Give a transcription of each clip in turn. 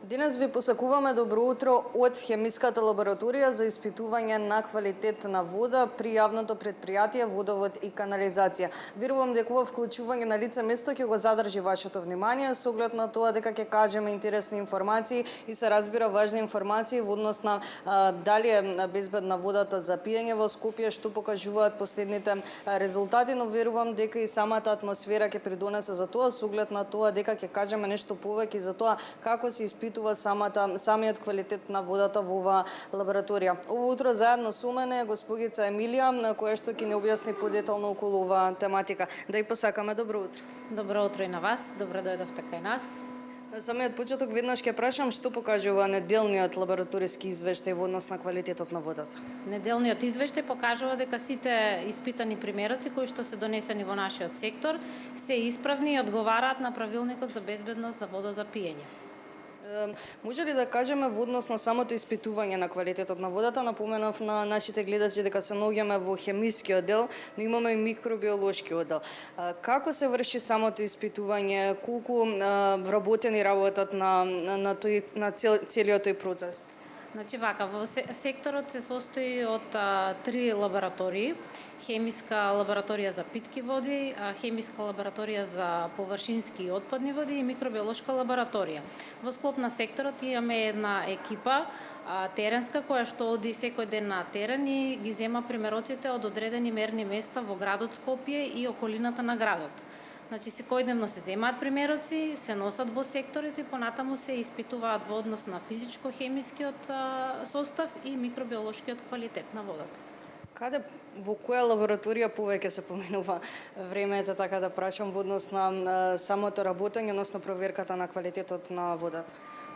Денес ви посакуваме добро утро од хемиската лабораторија за испитување на квалитет на вода при јавното претпријатие Водовод и канализација. Верувам дека ова вклучување на лице место ќе го задржи вашето внимание со оглед на тоа дека ќе кажеме интересни информации и се разбира важни информации во однос на дали е безбедна водата за пиење во Скопје, што покажуваат последните резултати, но верувам дека и самата атмосфера ќе придонесе за тоа со оглед на тоа дека ќе кажеме нешто повеќе за тоа како се испитува самиот квалитет на водата во оваа лабораторија. Ово утро заедно со мене е госпогица Емилија, која што ќе ни објасни подетално околу оваа тематика. Да и посакаме добро утро. Добро утро и на вас, добро дојдовте кај нас. На самиот почеток веднаш ќе прашам што покажува неделниот лабораториски извештај во однос на квалитетот на водата. Неделниот извештај покажува дека сите испитани примероци кои што се донесени во нашиот сектор се исправни и одговараат на правилникот за безбедност за вода за пиење. Може ли да кажеме во однос на самото испитување на квалитетот на водата? Напоменав на нашите гледачи дека се наоѓаме во хемискиот дел, но имаме и микробиолошкиот дел. Како се врши самото испитување? Колку вработени работат на целиот тој процес? Значи вака, во секторот се состои од 3 лаборатории: хемиска лабораторија за питки води, хемиска лабораторија за површински и отпадни води и микробиолошка лабораторија. Во склоп на секторот имаме една екипа теренска која што оди секој ден на терен и ги зема примероците од одредени мерни места во градот Скопје и околината на градот. Значи, секојдневно се земаат примероци, се носат во секторите и понатаму се испитуваат во однос на физичко-хемискиот состав и микробиолошкиот квалитет на водата. Каде, во која лабораторија повеќе се поминува времето, така да прашам, во однос на самото работење, односно проверката на квалитетот на водата?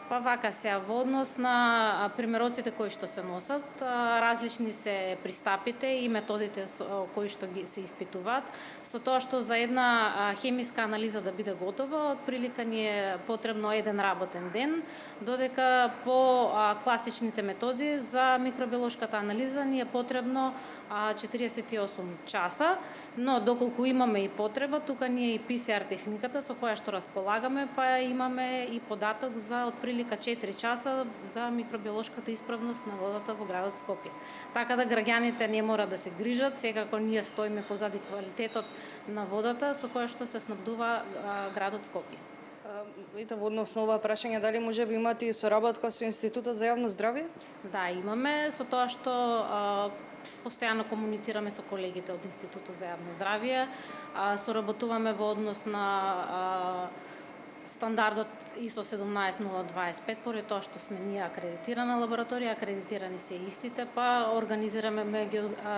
Па вака се, во однос на примероците кои што се носат, различни се пристапите и методите кои што се испитуваат, со тоа што за една хемиска анализа да биде готова, отприлика ни е потребно еден работен ден, додека по класичните методи за микробиолошката анализа ни е потребно 48 часа, но доколку имаме и потреба, тука ни е и ПСР техниката со која што располагаме, па имаме и податок за отприлика 4 часа за микробиолошката исправност на водата во градот Скопје. Така да граѓаните не мора да се грижат, секако ние стоиме позади квалитетот на водата со која што се снабдува градот Скопје. Ете, во однос на ова прашање, дали може би имате и соработка со Институтот за јавно здравје? Да, имаме, со тоа што постојано комуницираме со колегите од Институтот за јавно здравје, соработуваме во однос на стандардот ISO 17025, поред тоа што сме ние акредитирана лабораторија, акредитирани се истите, па организираме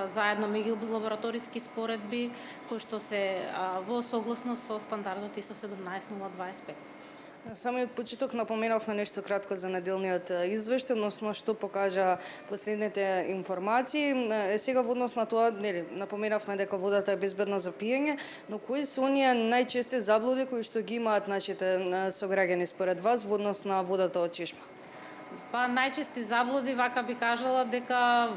заедно меѓулабораториски споредби кои што се во согласност со стандардот ISO 17025. На самиот почеток напоменавме нешто кратко за неделниот извештај, односно што покажа последните информации. Сега во однос на тоа, напоменавме дека водата е безбедна за пиење, но кои се оние најчести заблуди кои што ги имаат нашите сограѓани според вас во однос на водата од чешма? Па најчести заблуди, вака би кажала дека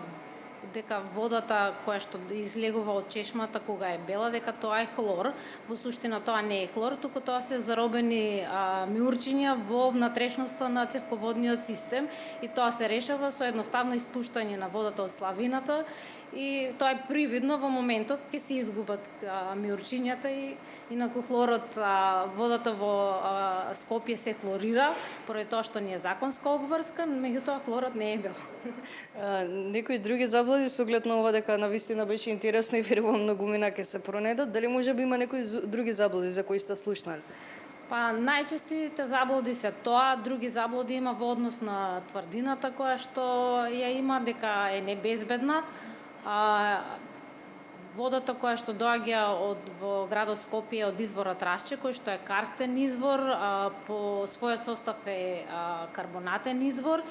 водата која што излегува од чешмата кога е бела, дека тоа е хлор. Во суштина тоа не е хлор, туку тоа се заробени мјурчиња во внатрешноста на цевководниот систем и тоа се решава со едноставно испуштање на водата од славината и тоа е привидно во моментов ќе се изгубат мјурчињата и инаку хлорот, водата во Скопје се хлорира, поради тоа што не е законска обврска, меѓутоа хлорот не е бел. Некои други заблуди со оглед на ова дека навистина беше интересно и верувам многумина ќе се пронедат, дали може би има некои други заблуди за кои сте слушнали? Па најчестите заблуди се тоа, други заблуди има во однос на тврдината која што ја има дека е небезбедна. Водата која што доаѓа во градот Скопје од изворот Расче, кој што е карстен извор, по својот состав е карбонатен извор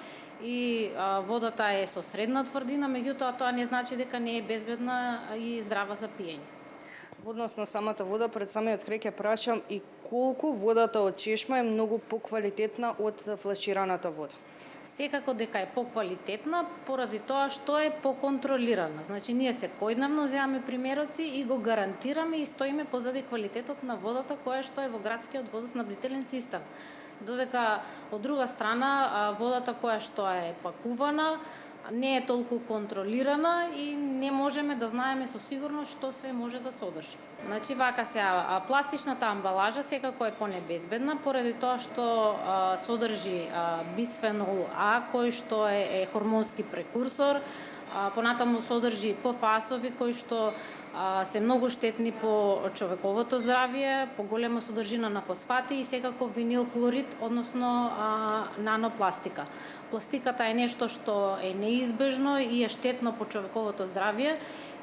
и водата е со средна тврдина, меѓутоа тоа не значи дека не е безбедна и здрава за пиење. Во однос на самата вода, пред самиот крај ќе прашам и колку водата од чешма е многу поквалитетна од флашираната вода? секако дека е поквалитетна поради тоа што е поконтролирана. Значи ние секојдневно земаме примероци и го гарантираме и стоиме позади квалитетот на водата која што е во градскиот водоснабдителен систем. Додека од друга страна водата која што е пакувана не е толку контролирана и не можеме да знаеме со сигурност што све може да содржи. Значи вака пластичната амбалажа секако е понебезбедна поради тоа што содржи бисфенол А кој што е хормонски прекурсор, понатаму содржи ПФАСови кои што се многу штетни по човековото здравје, поголема содржина на фосфати и секако винил хлорид, односно нанопластика. Пластиката е нешто што е неизбежно и е штетно по човековото здравје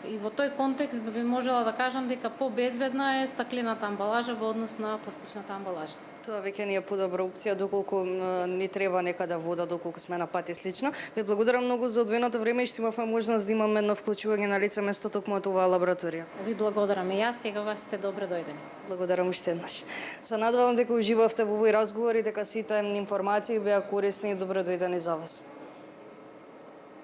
и во тој контекст би можела да кажам дека побезбедна е стаклената амбалажа во однос на пластичната амбалажа. Тоа веќе ни е подобра опција доколку ни треба некада вода, доколку сме на пат и слично. Ви благодарам многу за одвоеното време и што имавме можност да имаме едно вклучување на лице место токму од оваа лабораторија. Ви благодарам и јас, секогаш сте добре дојдени. Благодарам уште еднаш. Се надевам дека уживавте во овој разговор и дека сите информации беа корисни и добро дојдени за вас.